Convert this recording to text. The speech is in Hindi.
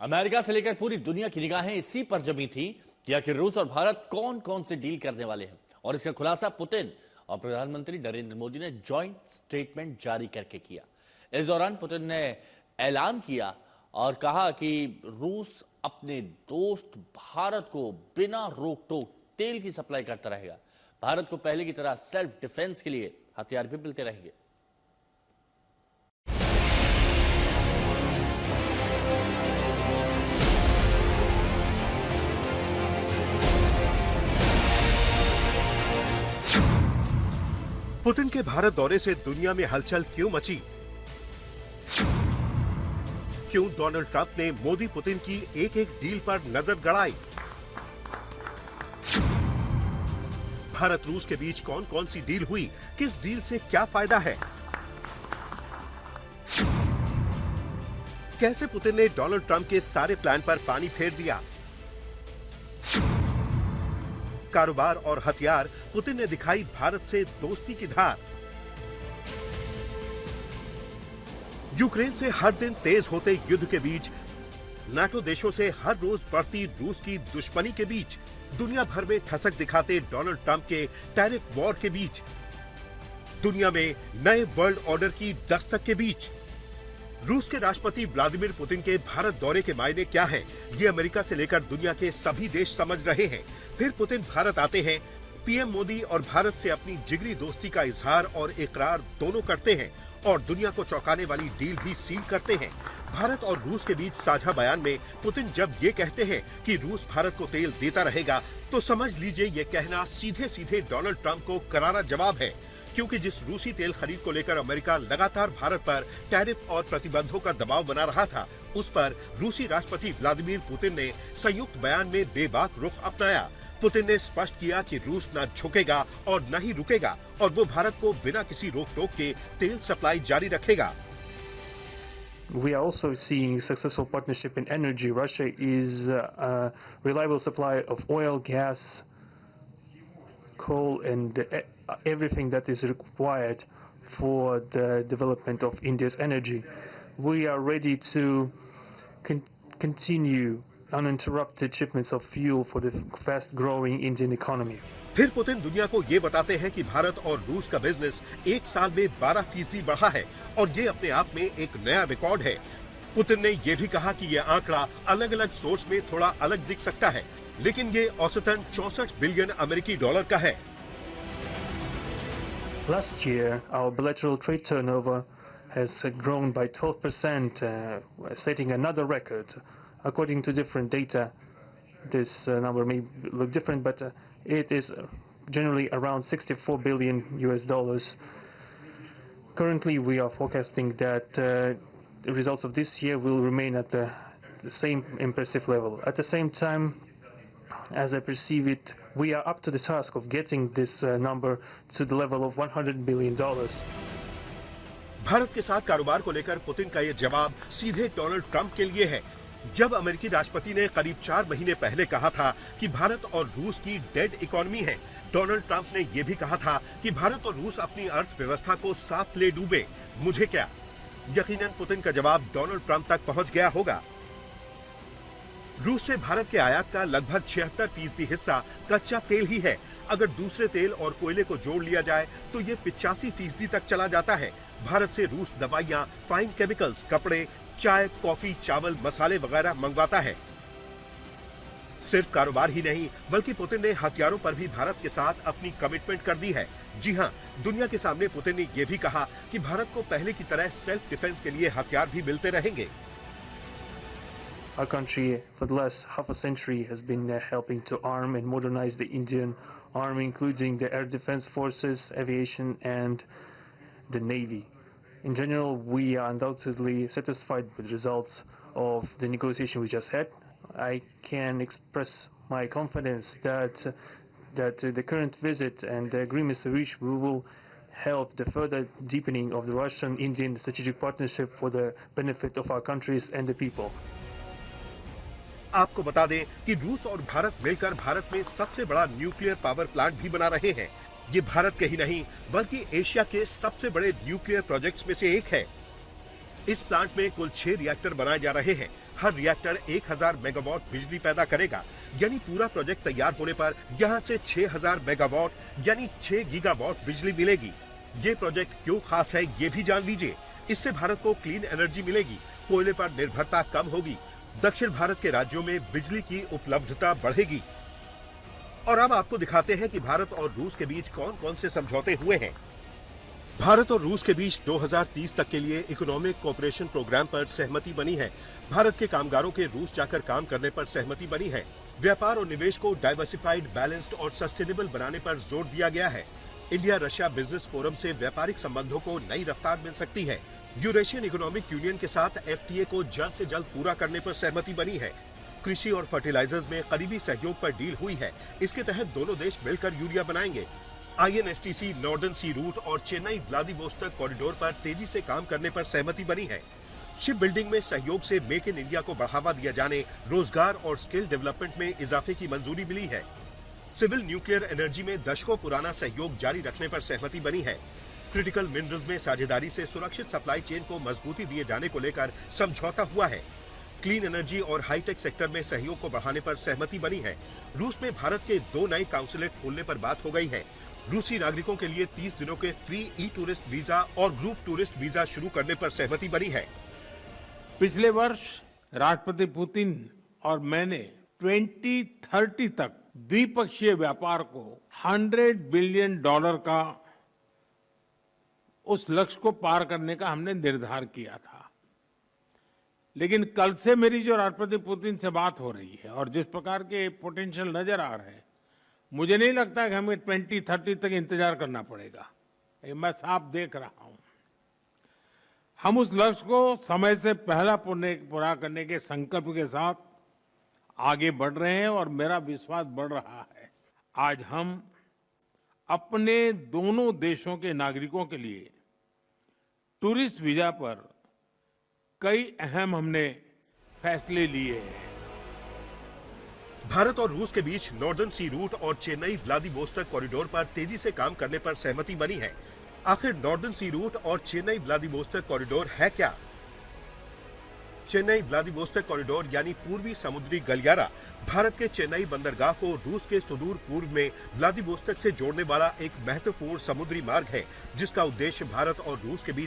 अमेरिका से लेकर पूरी दुनिया की निगाहें इसी पर जमी थी कि आखिर रूस और भारत कौन कौन से डील करने वाले हैं, और इसका खुलासा पुतिन और प्रधानमंत्री नरेंद्र मोदी ने जॉइंट स्टेटमेंट जारी करके किया। इस दौरान पुतिन ने ऐलान किया और कहा कि रूस अपने दोस्त भारत को बिना रोक टोक तेल की सप्लाई करता रहेगा। भारत को पहले की तरह सेल्फ डिफेंस के लिए हथियार भी मिलते रहेंगे। पुतिन के भारत दौरे से दुनिया में हलचल क्यों मची? क्यों डोनाल्ड ट्रंप ने मोदी पुतिन की एक एक डील पर नजर गड़ाई? भारत रूस के बीच कौन कौन सी डील हुई? किस डील से क्या फायदा है? कैसे पुतिन ने डोनाल्ड ट्रंप के सारे प्लान पर पानी फेर दिया? कारोबार और हथियार, पुतिन ने दिखाई भारत से दोस्ती की धार। यूक्रेन से हर दिन तेज होते युद्ध के बीच, नाटो देशों से हर रोज बढ़ती रूस की दुश्मनी के बीच, दुनिया भर में ठसक दिखाते डोनाल्ड ट्रंप के टैरिफ वॉर के बीच, दुनिया में नए वर्ल्ड ऑर्डर की दस्तक के बीच, रूस के राष्ट्रपति व्लादिमीर पुतिन के भारत दौरे के मायने क्या है, ये अमेरिका से लेकर दुनिया के सभी देश समझ रहे हैं। फिर पुतिन भारत आते हैं, पीएम मोदी और भारत से अपनी जिगरी दोस्ती का इजहार और इकरार दोनों करते हैं और दुनिया को चौंकाने वाली डील भी सील करते हैं। भारत और रूस के बीच साझा बयान में पुतिन जब ये कहते हैं कि रूस भारत को तेल देता रहेगा, तो समझ लीजिए ये कहना सीधे सीधे डोनाल्ड ट्रंप को करारा जवाब है, क्योंकि जिस रूसी तेल खरीद को लेकर अमेरिका लगातार भारत पर टैरिफ और प्रतिबंधों का दबाव बना रहा था, उस पर रूसी राष्ट्रपति व्लादिमीर पुतिन ने संयुक्त बयान में बेबाक रुख अपनाया। पुतिन ने स्पष्ट किया कि रूस न झुकेगा और न ही रुकेगा और वो भारत को बिना किसी रोक टोक के तेल सप्लाई जारी रखेगा। We are also seeing successful partnership in energy. Russia is a reliable supply of oil, gas, coal and everything that is required for the development of India's energy. We are ready to continue uninterrupted shipments of fuel for the fast-growing Indian economy. फिर पुतिन दुनिया को ये बताते हैं कि भारत और रूस का बिजनेस एक साल में 12% बढ़ा है और ये अपने आप में एक नया रिकॉर्ड है। पुतिन ने ये भी कहा कि ये आंकड़ा अलग अलग सोर्स में थोड़ा अलग दिख सकता है, लेकिन ये औसतन 64 बिलियन अमेरिकी डॉलर का है। Last year, our bilateral trade turnover has grown by 12%, setting another record. According to different data, this number may look different, but it is generally around 64 billion US dollars. Currently, we are forecasting that the results of this year will remain at the same impressive level. At the same time, as I perceive it, we are up to the task of getting this number to the level of $100 billion. Bharat के साथ कारोबार को लेकर पुतिन का ये जवाब सीधे डोनाल्ड ट्रंप के लिए है। जब अमेरिकी राष्ट्रपति ने करीब 4 महीने पहले कहा था कि भारत और रूस की डेड इकोनॉमी है, डोनाल्ड ट्रंप ने यह भी कहा था कि भारत और रूस अपनी अर्थव्यवस्था को साथ ले डूबे, मुझे क्या। यकीनन पुतिन का जवाब डोनाल्ड ट्रंप तक पहुंच गया होगा। रूस से भारत के आयात का लगभग 76% हिस्सा कच्चा तेल ही है। अगर दूसरे तेल और कोयले को जोड़ लिया जाए तो ये 85% तक चला जाता है। भारत से रूस दवाइयां, फाइन केमिकल्स, कपड़े, चाय, कॉफी, चावल, मसाले वगैरह मंगवाता है। सिर्फ कारोबार ही नहीं, बल्कि पुतिन ने हथियारों पर भी भारत के साथ अपनी कमिटमेंट कर दी है। जी हां, दुनिया के सामने पुतिन ने यह भी कहा कि भारत को पहले की तरह सेल्फ डिफेंस के लिए हथियार भी मिलते रहेंगे। Our country, for the last half a century, has been helping to arm and modernize the Indian Army, including the air defense forces, aviation, and the Navy. In general, we are undoubtedly satisfied with the results of the negotiation we just had. I can express my confidence that the current visit and the agreements reached will help the further deepening of the Russian-Indian strategic partnership for the benefit of our countries and the people. आपको बता दें कि रूस और भारत मिलकर भारत में सबसे बड़ा न्यूक्लियर पावर प्लांट भी बना रहे हैं। ये भारत के ही नहीं, बल्कि एशिया के सबसे बड़े न्यूक्लियर प्रोजेक्ट्स में से एक है। इस प्लांट में कुल 6 रिएक्टर बनाए जा रहे हैं। हर रिएक्टर 1000 मेगावाट बिजली पैदा करेगा, यानी पूरा प्रोजेक्ट तैयार होने पर यहां से 6000 मेगावाट यानी 6 गीगावाट बिजली मिलेगी। ये प्रोजेक्ट क्यों खास है, ये भी जान लीजिए। इससे भारत को क्लीन एनर्जी मिलेगी, कोयले पर निर्भरता कम होगी, दक्षिण भारत के राज्यों में बिजली की उपलब्धता बढ़ेगी। और अब आपको दिखाते हैं कि भारत और रूस के बीच कौन कौन से समझौते हुए हैं। भारत और रूस के बीच 2030 तक के लिए इकोनॉमिक कोऑपरेशन प्रोग्राम पर सहमति बनी है। भारत के कामगारों के रूस जाकर काम करने पर सहमति बनी है। व्यापार और निवेश को डाइवर्सिफाइड, बैलेंस्ड और सस्टेनेबल बनाने पर जोर दिया गया है। इंडिया रशिया बिजनेस फोरम से व्यापारिक संबंधों को नई रफ्तार मिल सकती है। यूरेशियन इकोनॉमिक यूनियन के साथ FTA को जल्द से जल्द पूरा करने पर सहमति बनी है। कृषि और फर्टिलाइजर्स में करीबी सहयोग पर डील हुई है। इसके तहत दोनों देश मिलकर यूरिया बनाएंगे। INSTC नॉर्दर्न सी रूट और चेन्नई व्लादिवोस्तोक कॉरिडोर पर तेजी से काम करने पर सहमति बनी है। शिप बिल्डिंग में सहयोग से मेक इन इंडिया को बढ़ावा दिया जाने, रोजगार और स्किल डेवलपमेंट में इजाफे की मंजूरी मिली है। सिविल न्यूक्लियर एनर्जी में दशकों पुराना सहयोग जारी रखने पर सहमति बनी है। क्रिटिकल मिनरल्स में साझेदारी से सुरक्षित सप्लाई चेन को मजबूती दिए जाने को लेकर समझौता हुआ है। क्लीन एनर्जी और हाईटेक सेक्टर में सहयोग को बढ़ाने पर सहमति बनी है। रूस में भारत के 2 नए काउंसुलेट खोलने पर बात हो गई है। रूसी नागरिकों के लिए 30 दिनों के फ्री ई-टूरिस्ट वीजा और ग्रुप टूरिस्ट वीजा शुरू करने पर सहमति बनी है। पिछले वर्ष राष्ट्रपति पुतिन और मैंने 2030 तक द्विपक्षीय व्यापार को $100 बिलियन का उस लक्ष्य को पार करने का हमने निर्धार किया था। लेकिन कल से मेरी जो राष्ट्रपति पुतिन से बात हो रही है और जिस प्रकार के पोटेंशियल नजर आ रहे हैं, मुझे नहीं लगता कि हमें 2030 तक इंतजार करना पड़ेगा। ये मैं साफ देख रहा हूं। हम उस लक्ष्य को समय से पहला पूरा करने के संकल्प के साथ आगे बढ़ रहे हैं और मेरा विश्वास बढ़ रहा है। आज हम अपने दोनों देशों के नागरिकों के लिए टूरिस्ट वीजा पर कई अहम हमने फैसले लिए हैं। भारत और रूस के बीच नॉर्दर्न सी रूट और चेन्नई व्लादिवोस्तोक कॉरिडोर पर तेजी से काम करने पर सहमति बनी है। आखिर नॉर्दर्न सी रूट और चेन्नई व्लादिवोस्तोक कॉरिडोर है क्या? चेन्नई व्लादिवोस्तोक कॉरिडोर यानी पूर्वी समुद्री गलियारा भारत के चेन्नई बंदरगाह को रूस के सुदूर पूर्व में व्लादिवोस्तोक से जोड़ने वाला एक महत्वपूर्ण समुद्री मार्ग है, जिसका उद्देश्य भारत और रूस के बीच